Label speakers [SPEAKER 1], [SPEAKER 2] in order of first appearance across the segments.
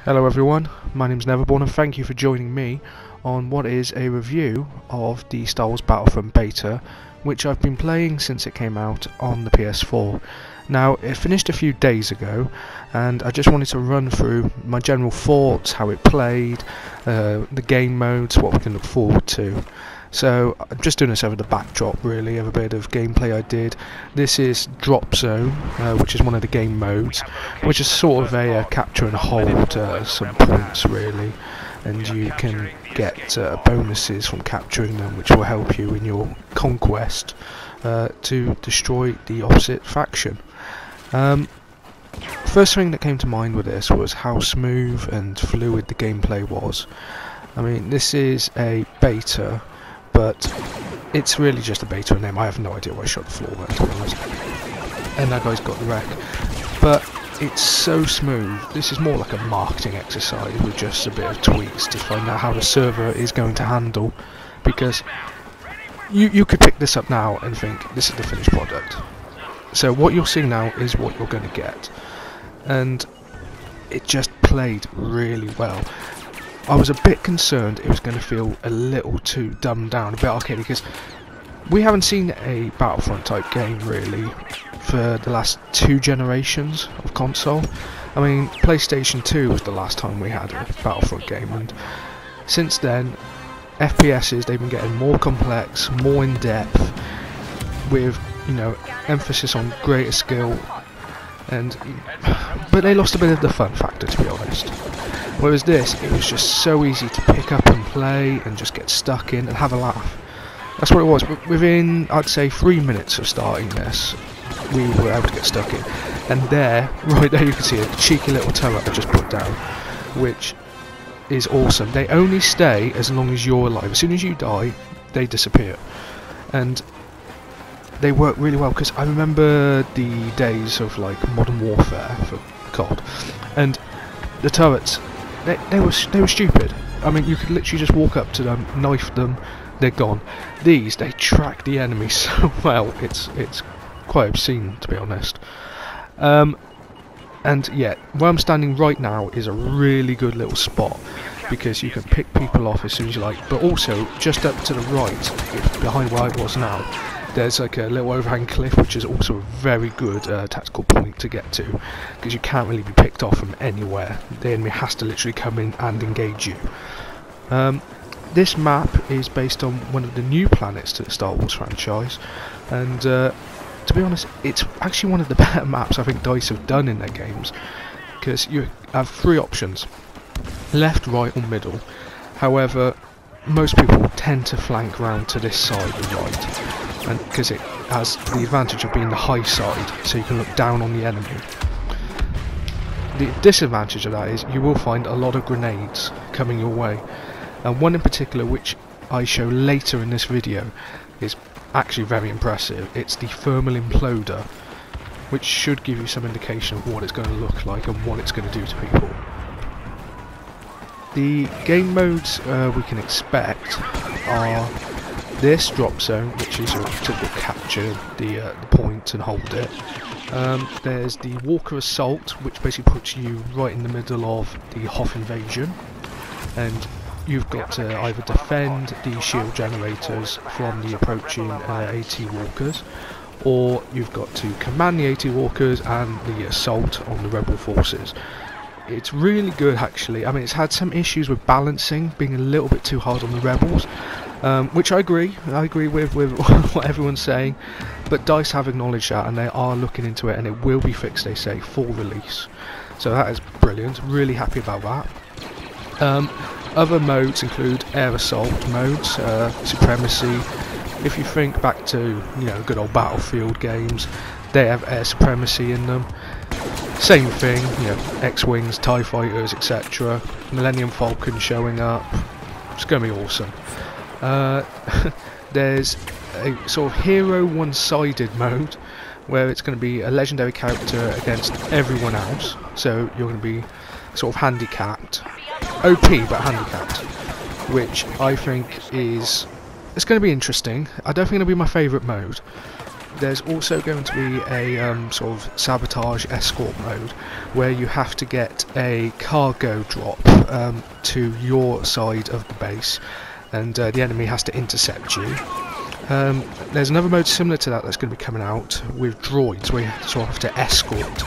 [SPEAKER 1] Hello everyone, my name's Neverborn and thank you for joining me on what is a review of the Star Wars Battlefront Beta, which I've been playing since it came out on the PS4. Now, it finished a few days ago and I just wanted to run through my general thoughts, how it played, the game modes, what we can look forward to. So I'm just doing this over the backdrop really of a bit of gameplay I did. This is Dropzone, which is one of the game modes, which is sort of a capture and hold some points really, and you can get bonuses from capturing them which will help you in your conquest to destroy the opposite faction. First thing that came to mind with this was how smooth and fluid the gameplay was. I mean, this is a beta, but it's really just a beta in name. I have no idea why I shot the floor there, to be honest. And that guy's got the wreck. But it's so smooth. This is more like a marketing exercise with just a bit of tweaks to find out how the server is going to handle. Because you could pick this up now and think, this is the finished product. So what you're seeing now is what you're going to get. And it just played really well. I was a bit concerned it was going to feel a little too dumbed down, a bit arcade, because we haven't seen a Battlefront type game really for the last 2 generations of console. I mean, PlayStation 2 was the last time we had a Battlefront game, and since then FPSs, they've been getting more complex, more in depth, with, you know, emphasis on greater skill, but they lost a bit of the fun factor, to be honest. Whereas this, it was just so easy to pick up and play and just get stuck in and have a laugh. That's what it was. Within, I'd say, 3 minutes of starting this, we were able to get stuck in. And there, right there, you can see a cheeky little turret I just put down, which is awesome. They only stay as long as you're alive. As soon as you die, they disappear. And they work really well, because I remember the days of like Modern Warfare for COD, and the turrets, they were stupid. I mean, you could literally just walk up to them, knife them, they're gone. These, they track the enemy so well, it's quite obscene, to be honest. And yeah, where I'm standing right now is a really good little spot, because you can pick people off as soon as you like, but also just up to the right, behind where I was now, there's like a little overhang cliff, which is also a very good tactical point to get to, because you can't really be picked off from anywhere. The enemy has to literally come in and engage you. This map is based on one of the new planets to the Star Wars franchise, and to be honest, it's actually one of the better maps I think DICE have done in their games, because you have 3 options: left, right or middle. However, most people tend to flank round to this side and right, and because it has the advantage of being the high side, so you can look down on the enemy. The disadvantage of that is you will find a lot of grenades coming your way, and one in particular which I show later in this video is actually very impressive. It's the thermal imploder, which should give you some indication of what it's going to look like and what it's going to do to people. The game modes we can expect are this Dropzone, which is your typical capture the point and hold it. There's the Walker Assault, which basically puts you right in the middle of the Hoth invasion, and you've got to either defend the shield generators from the approaching AT Walkers, or you've got to command the AT Walkers and the assault on the rebel forces. It's really good actually. I mean, it's had some issues with balancing, being a little bit too hard on the rebels, which I agree with what everyone's saying, but DICE have acknowledged that and they are looking into it, and it will be fixed, they say, for release. So that is brilliant, really happy about that. Other modes include air assault modes, supremacy. If you think back to, you know, good old Battlefield games, they have air supremacy in them. Same thing, you know, X-Wings, TIE Fighters, etc. Millennium Falcon showing up. It's going to be awesome. There's a sort of hero one-sided mode, where it's going to be a legendary character against everyone else. So you're going to be sort of handicapped. OP, but handicapped. Which I think is... it's going to be interesting. I don't think it'll be my favourite mode. there's also going to be a sort of sabotage escort mode where you have to get a cargo drop to your side of the base, and the enemy has to intercept you. There's another mode similar to that that's going to be coming out with droids, where you sort of have to escort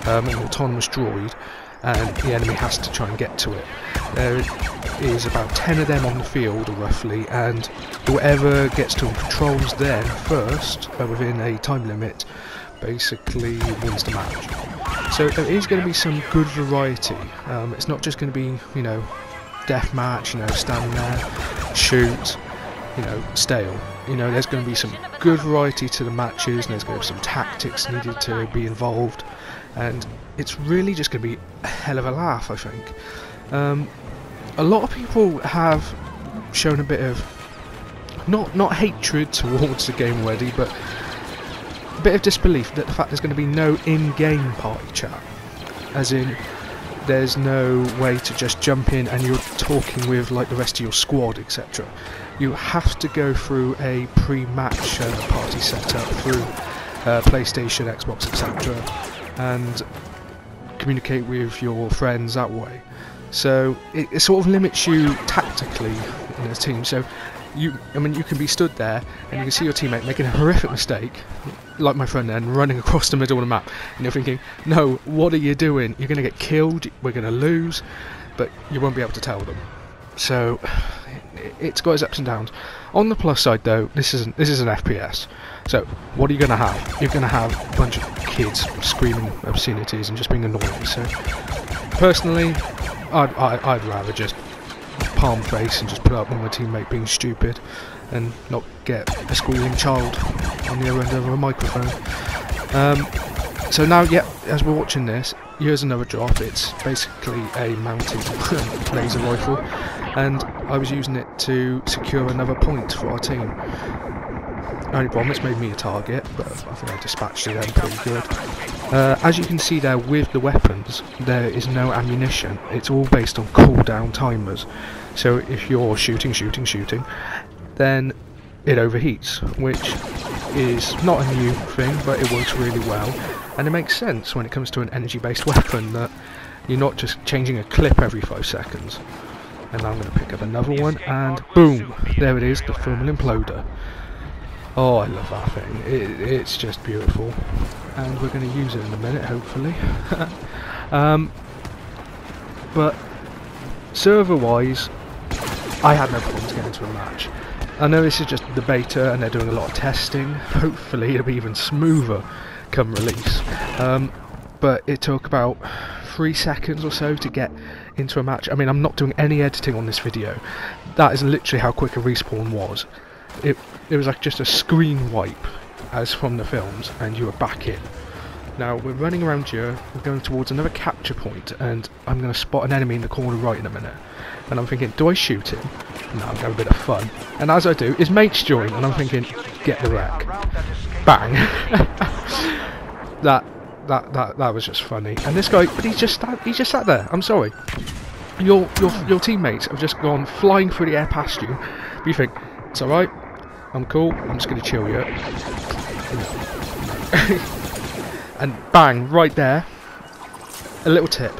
[SPEAKER 1] an autonomous droid, and the enemy has to try and get to it. There is about 10 of them on the field, roughly, and whoever gets to and controls them first, within a time limit, basically wins the match. So there is going to be some good variety. It's not just going to be, you know, deathmatch, you know, stand there, shoot, you know, stale. You know, there's going to be some good variety to the matches, and there's going to be some tactics needed to be involved, and it's really just going to be a hell of a laugh, I think. A lot of people have shown a bit of not hatred towards the game already, but a bit of disbelief that the fact there's going to be no in-game party chat, as in there's no way to just jump in and you're talking with like the rest of your squad, etc. You have to go through a pre-match party setup through PlayStation, Xbox, etc. and communicate with your friends that way. So it sort of limits you tactically in a team. So you can be stood there and you can see your teammate making a horrific mistake, like my friend then, running across the middle of the map, and you're thinking, no, what are you doing? You're going to get killed, we're going to lose, but you won't be able to tell them. So it's got its ups and downs. On the plus side though, this is an FPS. So what are you going to have? You're going to have a bunch of kids screaming obscenities and just being annoying. So personally, I'd rather just palm face and just put up with my teammate being stupid and not get a squealing child on the other end of a microphone. So now, yeah, as we're watching this, here's another drop. It's basically a mounted laser rifle, and I was using it to secure another point for our team. Only problem, it's made me a target, but I think I dispatched it then pretty good. As you can see there with the weapons, there is no ammunition. It's all based on cooldown timers. So if you're shooting, then it overheats, which is not a new thing, but it works really well. And it makes sense when it comes to an energy-based weapon that you're not just changing a clip every 5 seconds. And I'm going to pick up another one, and boom, there it is, the thermal imploder. Oh, I love that thing. It's just beautiful, and we're going to use it in a minute, hopefully. But server-wise, I had no problems getting into a match. I know this is just the beta, and they're doing a lot of testing. Hopefully, it'll be even smoother come release. But it took about 3 seconds or so to get into a match. I mean, I'm not doing any editing on this video. That is literally how quick a respawn was. It was like just a screen wipe, as from the films, and you were back in. Now we're running around here, we're going towards another capture point, and I'm going to spot an enemy in the corner right in a minute. And I'm thinking, do I shoot him? No, I'm having a bit of fun. And as I do, his mates join, and I'm thinking, get the wreck. Bang! that was just funny. And this guy, but he just sat there. I'm sorry. Your teammates have just gone flying through the air past you. But you think, it's alright, I'm cool, I'm just going to chill you. And bang, right there. A little tip.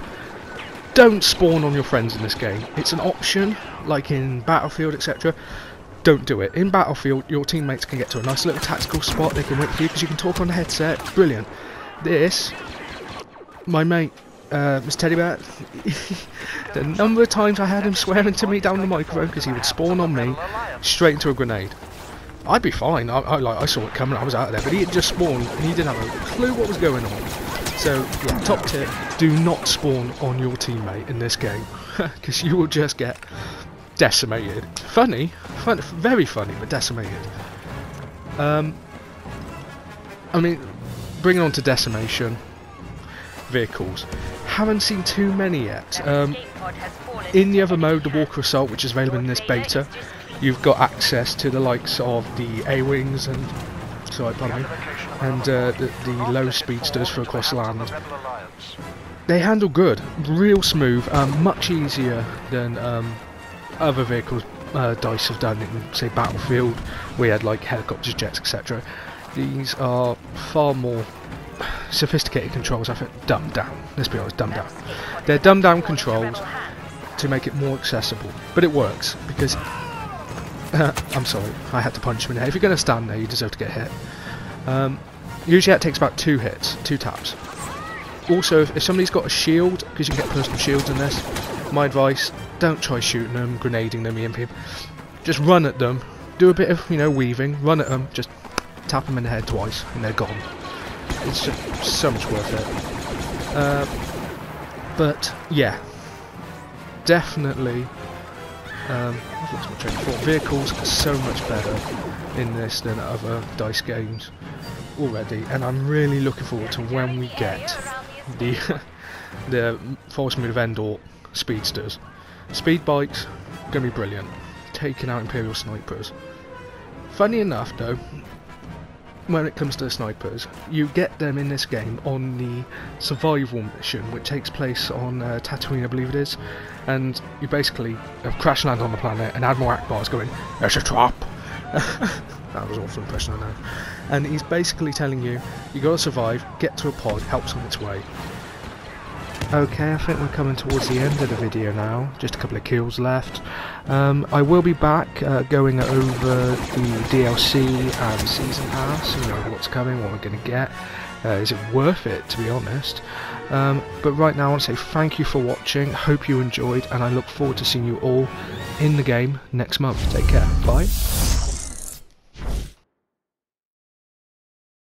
[SPEAKER 1] Don't spawn on your friends in this game. It's an option, like in Battlefield, etc. Don't do it. In Battlefield, your teammates can get to a nice little tactical spot, they can wait for you because you can talk on the headset. Brilliant. This, my mate, Mr. Teddy Bear, the number of times I had him swearing to me down the microphone because he would spawn on me straight into a grenade. I'd be fine, I saw it coming, I was out of there, but he had just spawned and he didn't have a clue what was going on. So, yeah, top tip, do not spawn on your teammate in this game, because you will just get decimated. Funny, very funny, but decimated. I mean, bringing on to decimation, vehicles. Haven't seen too many yet. In the other mode, the Walker Assault, which is available in this beta, you've got access to the likes of the A-Wings and the low speedsters for across land. They handle good, real smooth, much easier than other vehicles DICE have done in, say, Battlefield, where you had like helicopters, jets, etc. These are far more sophisticated controls. I think dumbed down. Let's be honest, dumbed down. They're dumbed down controls to make it more accessible, but it works because I'm sorry, I had to punch him in the head. If you're going to stand there, you deserve to get hit. Usually that takes about 2 hits, 2 taps. Also, if somebody's got a shield, because you can get personal shields in this, my advice: don't try shooting them, grenading them, EMP. Just run at them, do a bit of weaving, run at them, just tap them in the head twice, and they're gone. It's just so much worth it. But yeah, definitely. I've lost my train of thought. Vehicles are so much better in this than other DICE games already, and I'm really looking forward to when we get the Forest Moon of Endor speedsters. Speed bikes, gonna be brilliant. Taking out Imperial snipers. Funny enough though, when it comes to the snipers, you get them in this game on the survival mission, which takes place on Tatooine, I believe it is, and you basically crash land on the planet, and Admiral Akbar's going, "There's a trap." That was an awful impression, I know. And he's basically telling you, you gotta survive, get to a pod, help's on its way. Okay, I think we're coming towards the end of the video now, just a couple of kills left. I will be back going over the DLC and Season Pass, what's coming, what we're going to get. Is it worth it, to be honest? But right now I want to say thank you for watching, hope you enjoyed, and I look forward to seeing you all in the game next month. Take care, bye.